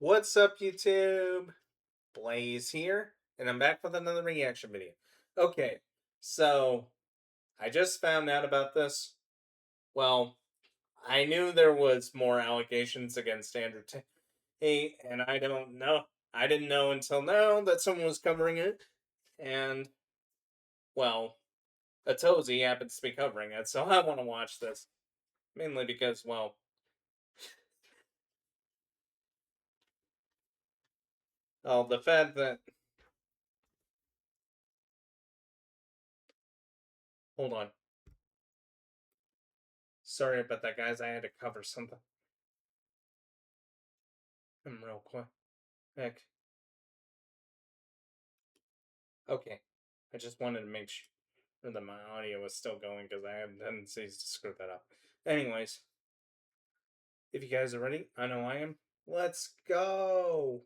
What's up, YouTube? Blaze here, and I'm back with another reaction video. Okay, so I just found out about this. Well, I knew there was more allegations against Andrew Tate, and I don't know. I didn't know until now that someone was covering it, and well, Atozy happens to be covering it, so I want to watch this mainly because, well, the fact that hold on. Sorry about that, guys. I had to cover something. Real quick. Heck. Okay. I just wanted to make sure that my audio was still going because I have tendencies to screw that up. Anyways, if you guys are ready, I know I am. Let's go.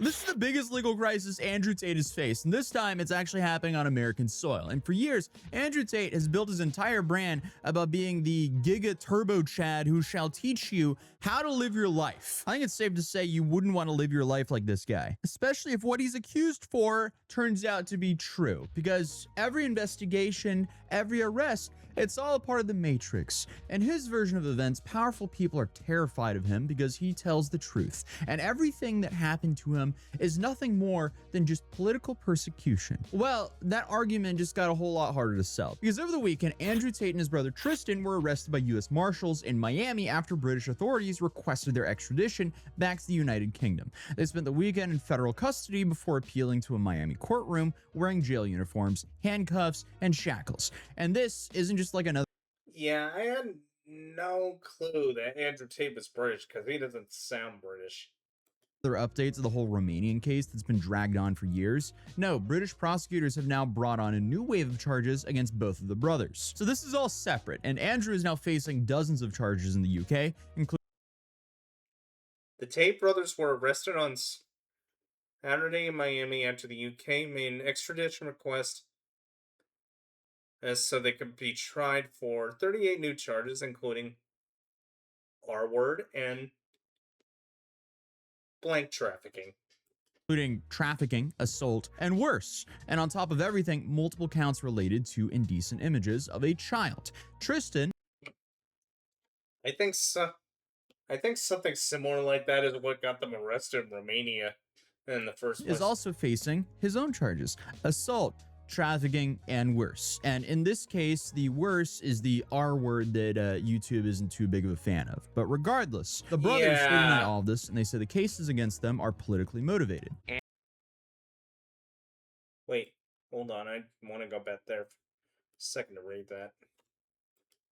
This is the biggest legal crisis Andrew Tate has faced, and this time it's actually happening on American soil. And for years, Andrew Tate has built his entire brand about being the Giga Turbo Chad who shall teach you how to live your life. I think it's safe to say you wouldn't want to live your life like this guy, especially if what he's accused for turns out to be true, because every investigation, every arrest, it's all a part of the Matrix. In his version of events, powerful people are terrified of him because he tells the truth, and everything that happened to him is nothing more than just political persecution. Well, that argument just got a whole lot harder to sell, because over the weekend, Andrew Tate and his brother Tristan were arrested by US Marshals in Miami after British authorities requested their extradition back to the United Kingdom. They spent the weekend in federal custody before appealing to a Miami courtroom wearing jail uniforms, handcuffs, and shackles. And this isn't just like another Yeah, I had no clue that Andrew Tate was British because he doesn't sound British. updates of the whole Romanian case that's been dragged on for years. No, British prosecutors have now brought on a new wave of charges against both of the brothers. So this is all separate, and Andrew is now facing dozens of charges in the UK, including The Tate brothers were arrested on Saturday in Miami after the UK made an extradition request so they could be tried for 38 new charges, including R word and blank trafficking. including trafficking, assault, and worse. And on top of everything, multiple counts related to indecent images of a child. Tristan I think so. I think something similar like that is what got them arrested in Romania in the first place. is also facing his own charges: assault, trafficking, and worse. And in this case, the worse is the R word that YouTube isn't too big of a fan of. But regardless, the brothers they deny all of this, and they say the cases against them are politically motivated. Wait, hold on. I want to go back there for a second to read that.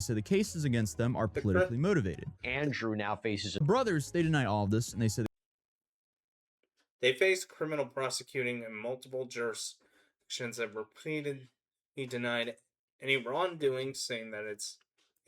So the cases against them are politically motivated. Andrew now faces the brothers, they deny all of this, and they say they face criminal prosecuting in multiple jurisdictions have repeatedly denied any wrongdoing, saying that it's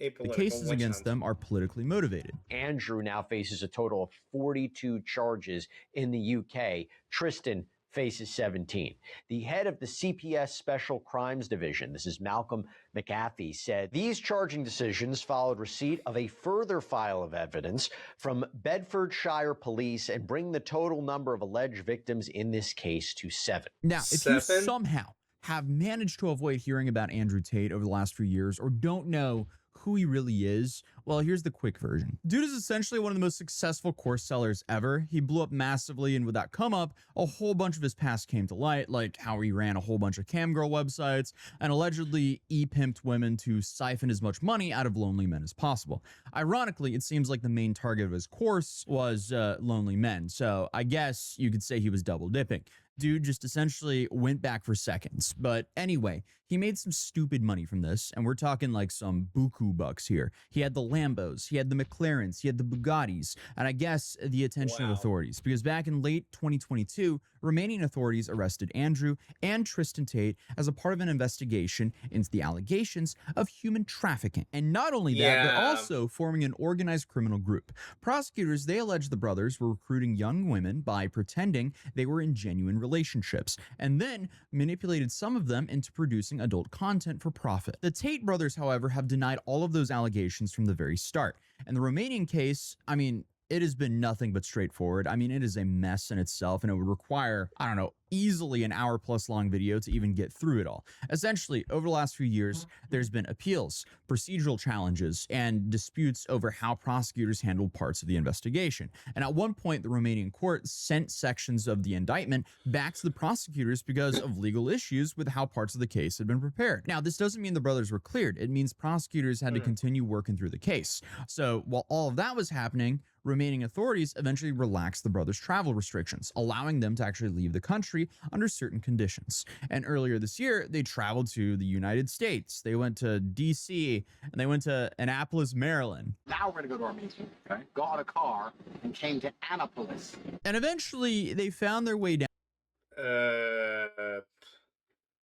a political the cases against them are politically motivated. Andrew now faces a total of 42 charges in the UK. Tristan faces 17. The head of the CPS Special Crimes Division, this is Malcolm McAfee, said these charging decisions followed receipt of a further file of evidence from Bedfordshire police and bring the total number of alleged victims in this case to 7. Now, if you somehow have managed to avoid hearing about Andrew Tate over the last few years or don't know who he really is, well, here's the quick version. Dude is essentially one of the most successful course sellers ever. He blew up massively, and with that come up, a whole bunch of his past came to light, like how he ran a whole bunch of camgirl websites and allegedly e-pimped women to siphon as much money out of lonely men as possible. Ironically, it seems like the main target of his course was lonely men, so I guess you could say he was double dipping. Dude just essentially went back for seconds. But anyway, he made some stupid money from this, and we're talking like some buku bucks here. He had the Lambos, he had the McLarens, he had the Bugattis, and I guess the attention of authorities. Because back in late 2022, Romanian authorities arrested Andrew and Tristan Tate as a part of an investigation into the allegations of human trafficking. And not only that, but also forming an organized criminal group. Prosecutors, they alleged the brothers were recruiting young women by pretending they were in genuine relationships, and then manipulated some of them into producing adult content for profit. The Tate brothers, however, have denied all of those allegations from the very start. And the Romanian case, I mean, it has been nothing but straightforward. I mean, it is a mess in itself, and it would require, I don't know, easily an hour-plus long video to even get through it all. Essentially, over the last few years, there's been appeals, procedural challenges, and disputes over how prosecutors handled parts of the investigation. And at one point, the Romanian court sent sections of the indictment back to the prosecutors because of legal issues with how parts of the case had been prepared. Now, this doesn't mean the brothers were cleared. It means prosecutors had to continue working through the case. So while all of that was happening, Romanian authorities eventually relaxed the brothers' travel restrictions, allowing them to actually leave the country under certain conditions. And earlier this year, they traveled to the United States. They went to DC and they went to Annapolis, Maryland. Now we're going to go to our meeting, okay? Got a car and came to Annapolis. And eventually, they found their way down.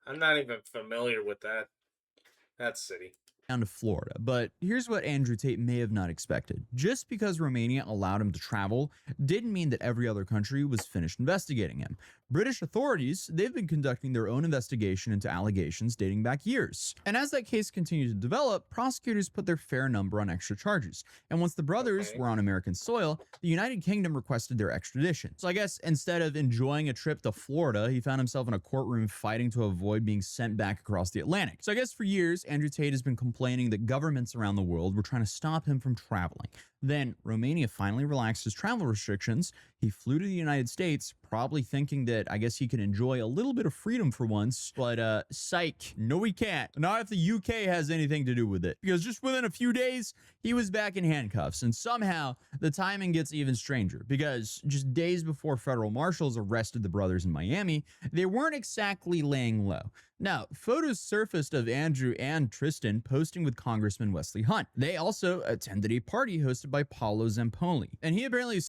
I'm not even familiar with that city. Down to Florida. But here's what Andrew Tate may have not expected. Just because Romania allowed him to travel didn't mean that every other country was finished investigating him. British authorities, they've been conducting their own investigation into allegations dating back years. And as that case continued to develop, prosecutors put their fair number on extra charges. And once the brothers were on American soil, the United Kingdom requested their extradition. So I guess instead of enjoying a trip to Florida, he found himself in a courtroom fighting to avoid being sent back across the Atlantic. So I guess for years, Andrew Tate has been complaining that governments around the world were trying to stop him from traveling. Then Romania finally relaxed his travel restrictions. He flew to the United States, probably thinking that I guess he could enjoy a little bit of freedom for once, but psych, no he can't. Not if the UK has anything to do with it, because just within a few days, he was back in handcuffs. And somehow the timing gets even stranger, because just days before federal marshals arrested the brothers in Miami, they weren't exactly laying low. Now, photos surfaced of Andrew and Tristan posting with Congressman Wesley Hunt. They also attended a party hosted by Paolo Zampoli, and he apparently...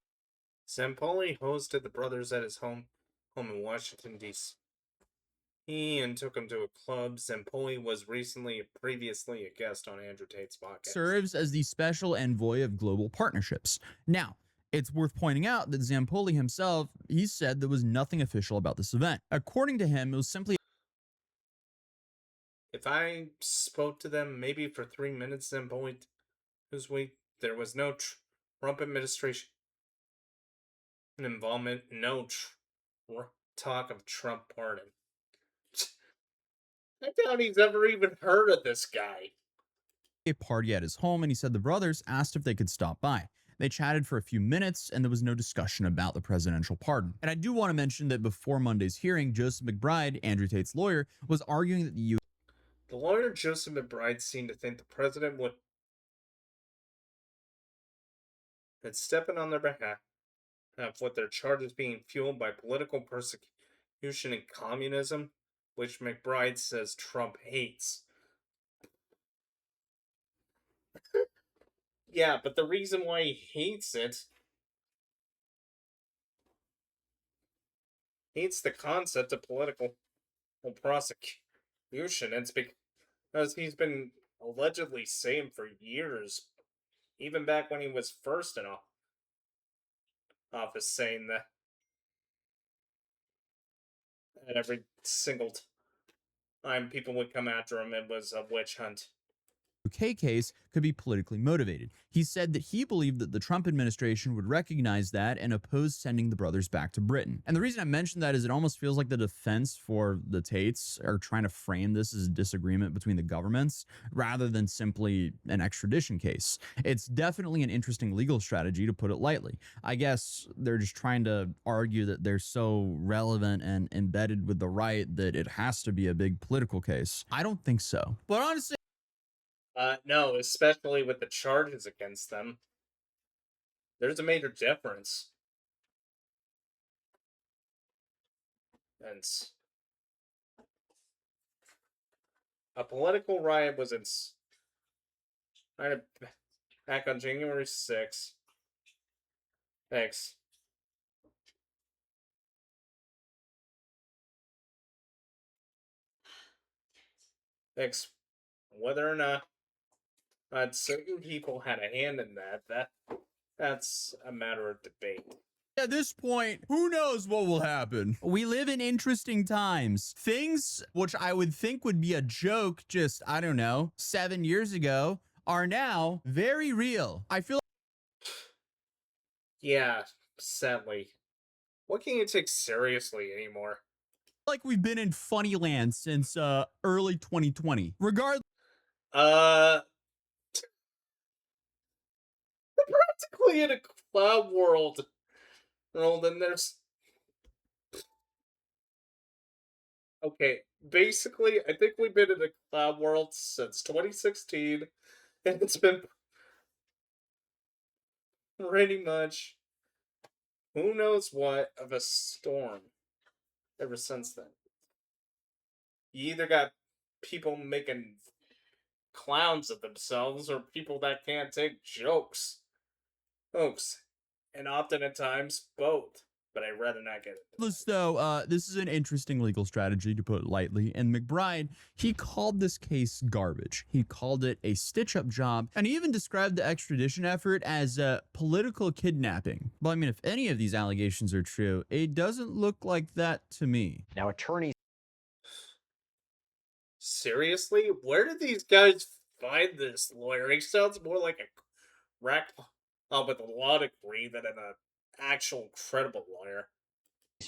Zampoli hosted the brothers at his home in Washington, D.C. and took him to a club. Zampoli was previously a guest on Andrew Tate's podcast. Serves as the special envoy of global partnerships. Now, it's worth pointing out that Zampoli himself, he said there was nothing official about this event. According to him, it was simply... If I spoke to them maybe for 3 minutes, Zampoli, there was no Trump administration involvement, no talk of Trump pardon. I doubt he's ever even heard of this guy. A party at his home, and he said the brothers asked if they could stop by. They chatted for a few minutes, and there was no discussion about the presidential pardon. And I do want to mention that before Monday's hearing, Joseph McBride, Andrew Tate's lawyer, was arguing that the lawyer Joseph McBride seemed to think the president would step in on their behalf, with their charges being fueled by political persecution and communism, which McBride says Trump hates. Yeah, but the reason why he hates the concept of political prosecution. It's because he's been allegedly saying for years, even back when he was first in office, saying that every single time people would come after him, it was a witch hunt. UK case could be politically motivated. He said that he believed that the Trump administration would recognize that and oppose sending the brothers back to Britain. And the reason I mention that is it almost feels like the defense for the Tates are trying to frame this as a disagreement between the governments rather than simply an extradition case. It's definitely an interesting legal strategy, to put it lightly. I guess they're just trying to argue that they're so relevant and embedded with the right that it has to be a big political case. I don't think so. But honestly, no, especially with the charges against them. There's a major difference. And a political riot was back on January 6th. Thanks. Whether or not certain people had a hand in that's a matter of debate. At this point, who knows what will happen? We live in interesting times. Things which I would think would be a joke just, I don't know, 7 years ago are now very real. I feel Yeah, sadly. What can you take seriously anymore? Like we've been in funny land since early 2020. Regardless, Uh, practically in a cloud world. Well, then there's. Okay, basically, I think we've been in a cloud world since 2016, and it's been pretty much who knows what of a storm ever since then. You either got people making clowns of themselves or people that can't take jokes. Folks, and often at times both, but I'd rather not get into that. though, this is an interesting legal strategy, to put it lightly. And McBride, he called this case garbage. He called it a stitch-up job, and he even described the extradition effort as a political kidnapping. Well, I mean, if any of these allegations are true, it doesn't look like that to me. Now, attorneys Seriously? Where did these guys find this lawyer? He sounds more like a crack with a law degree than an actual credible lawyer.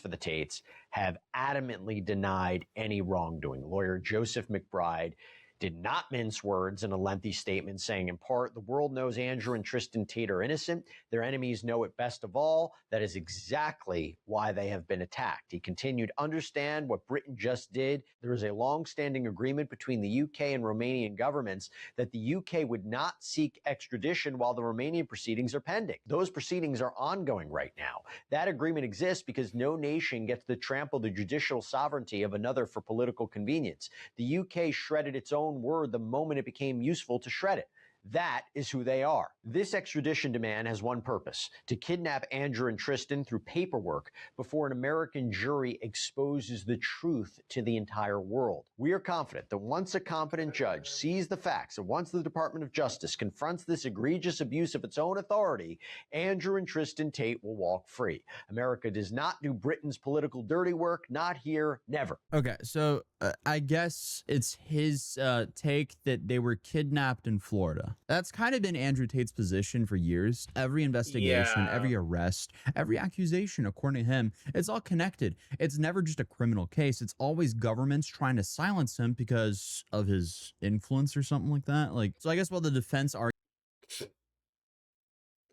for the Tates have adamantly denied any wrongdoing. Lawyer Joseph McBride did not mince words in a lengthy statement saying, in part, the world knows Andrew and Tristan Tate are innocent. Their enemies know it best of all. That is exactly why they have been attacked. He continued, understand what Britain just did. There is a long-standing agreement between the UK and Romanian governments that the UK would not seek extradition while the Romanian proceedings are pending. Those proceedings are ongoing right now. That agreement exists because no nation gets to trample the judicial sovereignty of another for political convenience. The UK shredded its own word the moment it became useful to shred it. That is who they are. This extradition demand has one purpose: to kidnap Andrew and Tristan through paperwork before an American jury exposes the truth to the entire world. We are confident that once a competent judge sees the facts and once the Department of Justice confronts this egregious abuse of its own authority, Andrew and Tristan Tate will walk free. America does not do Britain's political dirty work, not here, never. Okay, so I guess it's his take that they were kidnapped in Florida. That's kind of been Andrew Tate's position for years. Every investigation, Yeah. every arrest, every accusation, according to him, it's all connected. It's never just a criminal case. It's always governments trying to silence him because of his influence or something like that. Like, so I guess while the defense argues,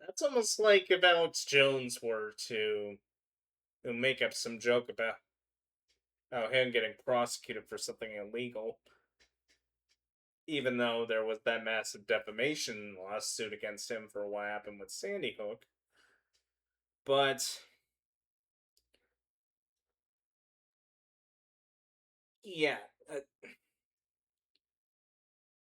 That's almost like if Alex Jones were to make up some joke about him getting prosecuted for something illegal, even though there was that massive defamation lawsuit against him for what happened with Sandy Hook. But yeah,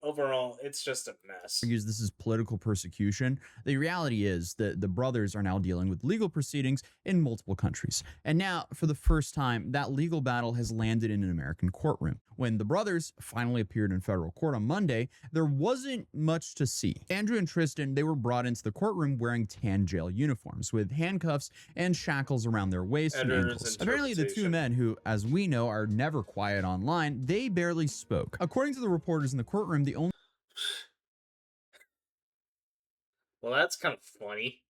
overall, it's just a mess. this is political persecution. The reality is that the brothers are now dealing with legal proceedings in multiple countries. And now, for the first time, that legal battle has landed in an American courtroom. When the brothers finally appeared in federal court on Monday, there wasn't much to see. Andrew and Tristan, they were brought into the courtroom wearing tan jail uniforms with handcuffs and shackles around their waists and ankles. Apparently, the two men, who, as we know, are never quiet online, they barely spoke. According to the reporters in the courtroom, the only Well, that's kind of funny.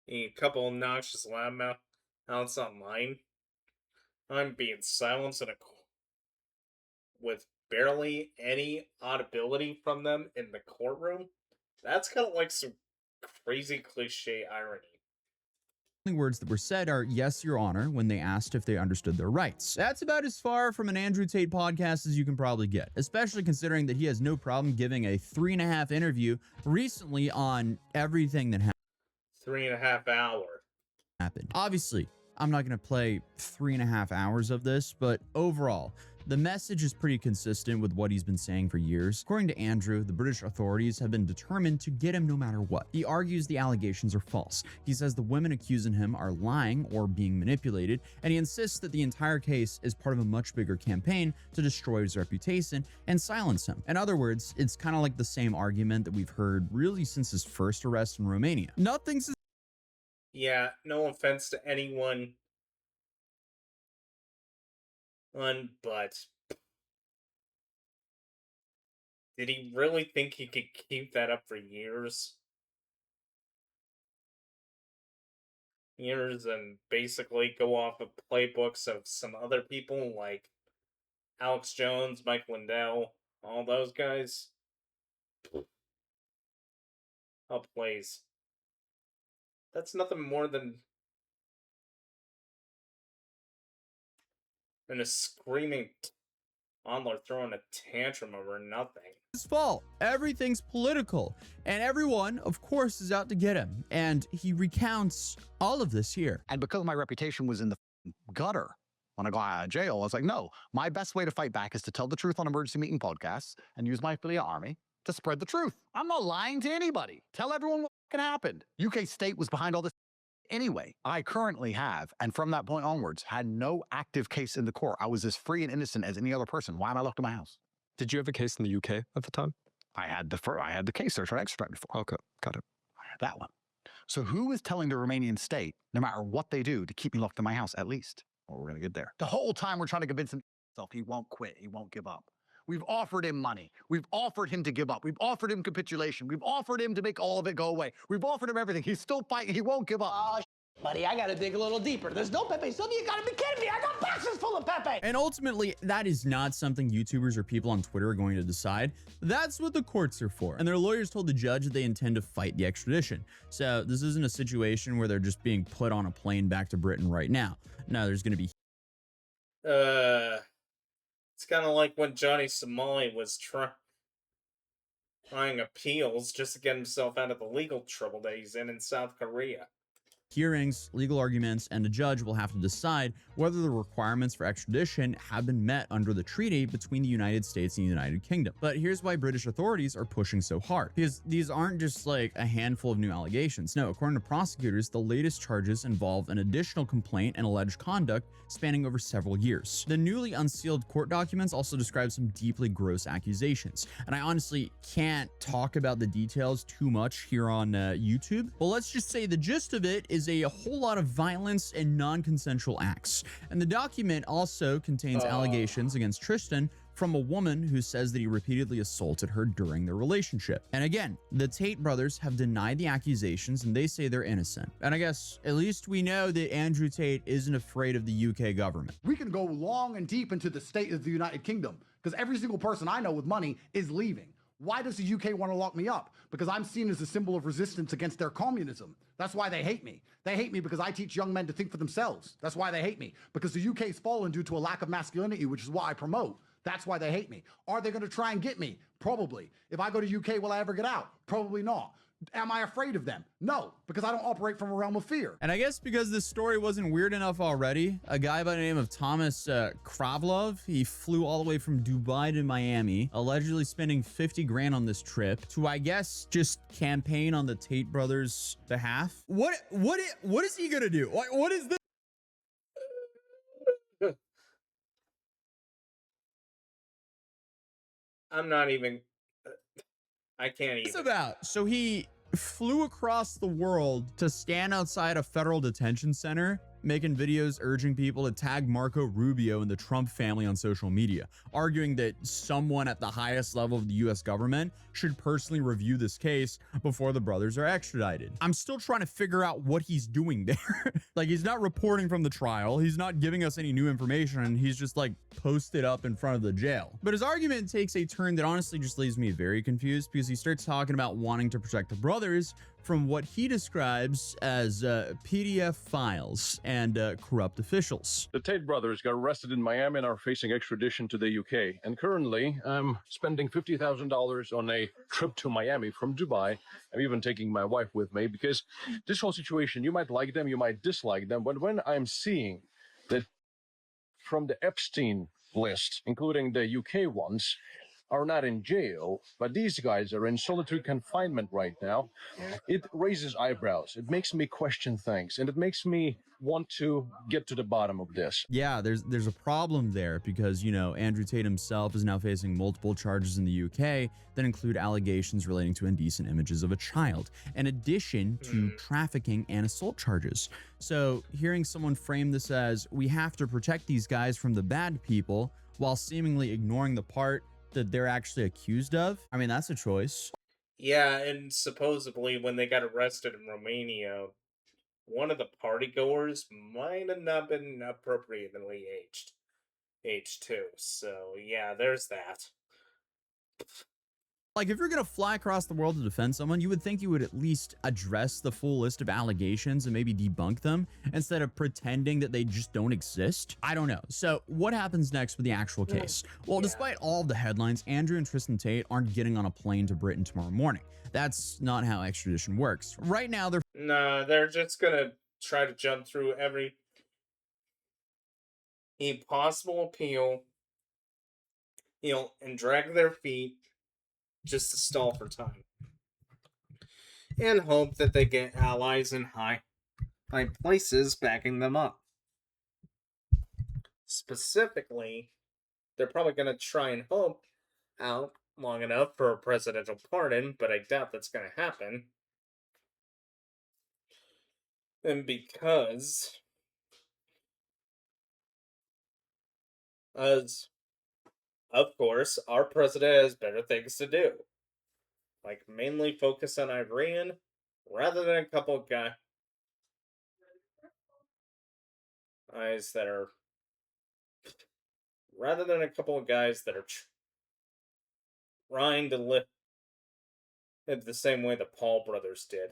A couple of noxious loudmouth outs online. I'm being silenced with barely any audibility from them in the courtroom. That's kind of like some crazy cliche irony. words that were said are "yes, your honor" when they asked if they understood their rights. That's about as far from an Andrew Tate podcast as you can probably get, especially considering that he has no problem giving a 3.5 interview recently on everything that 3.5 hour. happened. Obviously, I'm not going to play 3.5 hours of this, but overall, the message is pretty consistent with what he's been saying for years. According to Andrew, the British authorities have been determined to get him no matter what. He argues the allegations are false. He says the women accusing him are lying or being manipulated, and he insists that the entire case is part of a much bigger campaign to destroy his reputation and silence him. In other words, it's kind of like the same argument that we've heard really since his first arrest in Romania. Nothing's Yeah, no offense to anyone, but did he really think he could keep that up for years? years and basically go off of playbooks of some other people like Alex Jones, Mike Lindell, all those guys. Oh, please. That's nothing more than a screaming toddler throwing a tantrum over nothing. His fault. Everything's political. And everyone, of course, is out to get him. And he recounts all of this here. And because my reputation was in the gutter when I got out of jail, I was like, no, my best way to fight back is to tell the truth on emergency meeting podcasts and use my affiliate army to spread the truth. I'm not lying to anybody. Tell everyone what happened. UK State was behind all this. Anyway, I currently have, and from that point onwards, had no active case in the court. I was as free and innocent as any other person. Why am I locked in my house? Did you have a case in the UK at the time? I had the case they're trying to extradite me for. Okay, got it. I had that one. So who is telling the Romanian state, no matter what they do, to keep me locked in my house at least? Well, we're going to get there. The whole time we're trying to convince himself he won't quit. He won't give up. We've offered him money. We've offered him to give up. We've offered him capitulation. We've offered him to make all of it go away. We've offered him everything. He's still fighting. He won't give up. Oh, buddy, I gotta dig a little deeper. There's no Pepe Silvia. You gotta be kidding me. I got boxes full of Pepe. And ultimately, that is not something YouTubers or people on Twitter are going to decide. That's what the courts are for. And their lawyers told the judge that they intend to fight the extradition. So this isn't a situation where they're just being put on a plane back to Britain right now. No, there's going to be... It's kind of like when Johnny Somali was trying appeals just to get himself out of the legal trouble that he's in South Korea. Hearings, legal arguments, and a judge will have to decide whether the requirements for extradition have been met under the treaty between the United States and the United Kingdom. But here's why British authorities are pushing so hard. Because these aren't just like a handful of new allegations. No, according to prosecutors, the latest charges involve an additional complaint and alleged conduct spanning over several years. The newly unsealed court documents also describe some deeply gross accusations. And I honestly can't talk about the details too much here on YouTube. But let's just say the gist of it is a whole lot of violence and non-consensual acts. And the document also contains allegations against Tristan from a woman who says that he repeatedly assaulted her during their relationship. And again, the Tate brothers have denied the accusations and they say they're innocent. And I guess at least we know that Andrew Tate isn't afraid of the UK government. We can go long and deep into the state of the United Kingdom because every single person I know with money is leaving. Why does the UK want to lock me up? Because I'm seen as a symbol of resistance against their communism. That's why they hate me. They hate me because I teach young men to think for themselves. That's why they hate me. Because the UK's fallen due to a lack of masculinity, which is what I promote. That's why they hate me. Are they going to try and get me? Probably. If I go to UK, will I ever get out? Probably not. Am I afraid of them? No, because I don't operate from a realm of fear. And I guess because this story wasn't weird enough already, a guy by the name of Thomas Kravlov, he flew all the way from Dubai to Miami, allegedly spending 50 grand on this trip to, I guess, just campaign on the Tate brothers' behalf. What is he gonna do? What is this? I'm not even... I can't even. What's about? So he flew across the world to stand outside a federal detention center, making videos urging people to tag Marco Rubio and the Trump family on social media, arguing that someone at the highest level of the US government should personally review this case before the brothers are extradited. I'm still trying to figure out what he's doing there. Like, he's not reporting from the trial. He's not giving us any new information. And he's just like posted up in front of the jail. But his argument takes a turn that honestly just leaves me very confused because he starts talking about wanting to protect the brothers from what he describes as PDF files and corrupt officials. The Tate brothers got arrested in Miami and are facing extradition to the UK. And currently, I'm spending $50,000 on a trip to Miami from Dubai. I'm even taking my wife with me because this whole situation, you might like them, you might dislike them, but when I'm seeing that from the Epstein list, including the UK ones, are not in jail, but these guys are in solitary confinement right now, it raises eyebrows. It makes me question things, and it makes me want to get to the bottom of this. Yeah, there's a problem there because, you know, Andrew Tate himself is now facing multiple charges in the UK that include allegations relating to indecent images of a child, in addition to trafficking and assault charges. So hearing someone frame this as, we have to protect these guys from the bad people, while seemingly ignoring the part that they're actually accused of, I mean, that's a choice. Yeah, and supposedly when they got arrested in Romania, one of the party goers might have not been appropriately aged too. So yeah, there's that. Like, if you're gonna fly across the world to defend someone, you would think you would at least address the full list of allegations and maybe debunk them instead of pretending that they just don't exist. I don't know. So what happens next with the actual case? Well, Yeah. despite all of the headlines, Andrew and Tristan Tate aren't getting on a plane to Britain tomorrow morning. That's not how extradition works. Right now, they're Nah, they're just gonna try to jump through every possible appeal, and drag their feet just to stall for time. And hope that they get allies in high places backing them up. Specifically, they're probably going to try and hope out long enough for a presidential pardon, but I doubt that's going to happen. And because, as of course, our president has better things to do, like mainly focus on Iran rather than a couple of guys that are trying to live it the same way the Paul brothers did.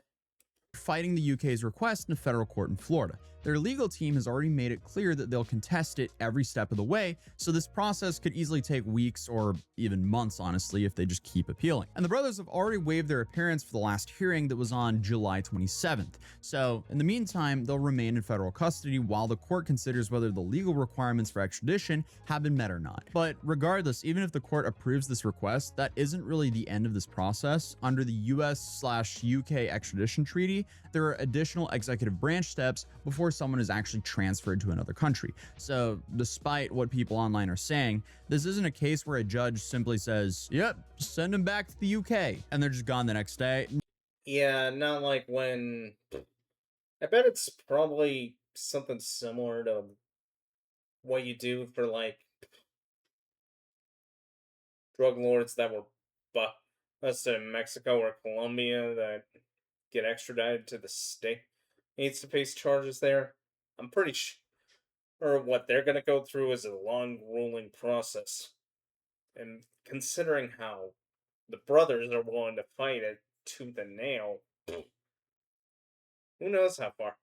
fighting the UK's request in a federal court in Florida. Their legal team has already made it clear that they'll contest it every step of the way, so this process could easily take weeks or even months, honestly, if they just keep appealing. And the brothers have already waived their appearance for the last hearing that was on July 27th. So in the meantime, they'll remain in federal custody while the court considers whether the legal requirements for extradition have been met or not. But regardless, even if the court approves this request, that isn't really the end of this process. Under the US/UK extradition treaty, there are additional executive branch steps before someone is actually transferred to another country. So despite what people online are saying, this isn't a case where a judge simply says, yep, send him back to the UK, and they're just gone the next day. Yeah, not like when... I bet it's probably something similar to what you do for, like, drug lords that were busted in Mexico or Colombia that get extradited to the state needs to face charges there. I'm pretty sure what they're going to go through is a long, grueling process. And considering how the brothers are willing to fight it tooth and nail, who knows how far?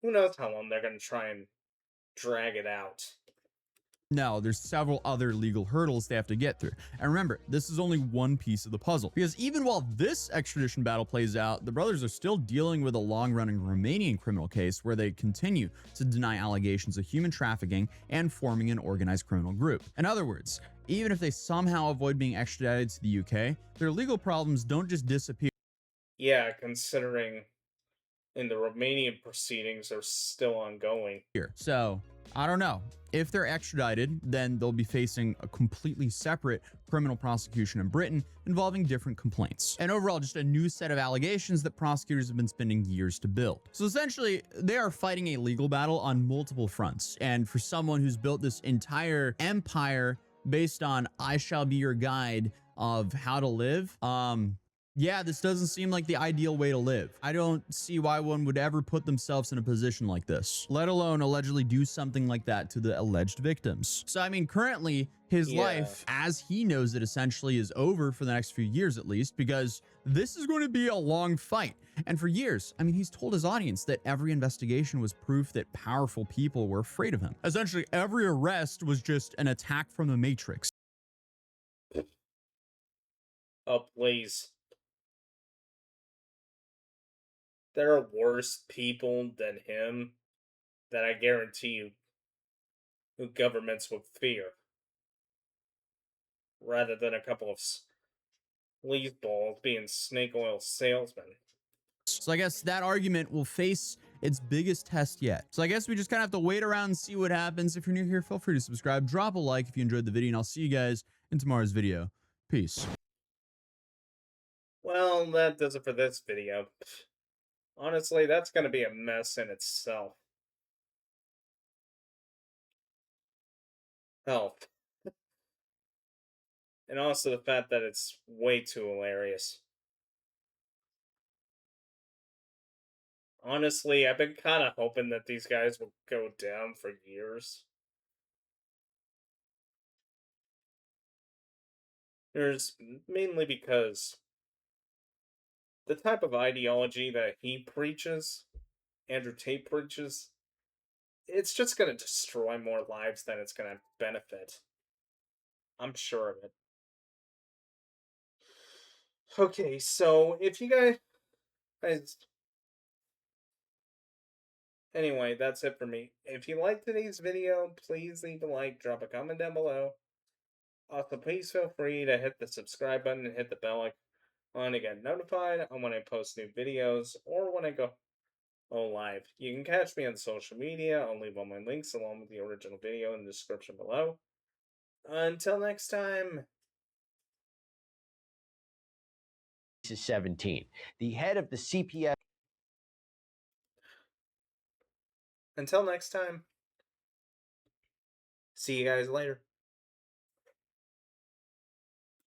Who knows how long they're going to try and drag it out? No, there's several other legal hurdles they have to get through. And remember, this is only one piece of the puzzle, because even while this extradition battle plays out, the brothers are still dealing with a long-running Romanian criminal case where they continue to deny allegations of human trafficking and forming an organized criminal group. In other words, even if they somehow avoid being extradited to the UK, their legal problems don't just disappear. Yeah, considering in the Romanian proceedings are still ongoing. So, I don't know. If they're extradited, then they'll be facing a completely separate criminal prosecution in Britain involving different complaints. And overall, just a new set of allegations that prosecutors have been spending years to build. So essentially, they are fighting a legal battle on multiple fronts. And for someone who's built this entire empire based on I shall be your guide of how to live, yeah, this doesn't seem like the ideal way to live. I don't see why one would ever put themselves in a position like this, let alone allegedly do something like that to the alleged victims. So, I mean, currently, his life, as he knows it, essentially is over for the next few years at least, because this is going to be a long fight. And for years, I mean, he's told his audience that every investigation was proof that powerful people were afraid of him. Essentially, every arrest was just an attack from the Matrix. Oh, please. There are worse people than him that I guarantee you who governments would fear, rather than a couple of sleazeballs being snake oil salesmen. So I guess that argument will face its biggest test yet. So I guess we just kind of have to wait around and see what happens. If you're new here, feel free to subscribe, drop a like if you enjoyed the video, and I'll see you guys in tomorrow's video. Peace. Well, that does it for this video. Honestly, that's going to be a mess in itself. Hell. And also the fact that it's way too hilarious. Honestly, I've been kind of hoping that these guys will go down for years. There's mainly because the type of ideology that he preaches, Andrew Tate preaches, it's just going to destroy more lives than it's going to benefit. I'm sure of it. Okay, so if you guys anyway, that's it for me. If you liked today's video, please leave a like, drop a comment down below. Also, please feel free to hit the subscribe button and hit the bell icon to get notified on when I post new videos or when I go live. You can catch me on social media. I'll leave all my links along with the original video in the description below. Until next time. 17. The head of the CPS. Until next time. See you guys later.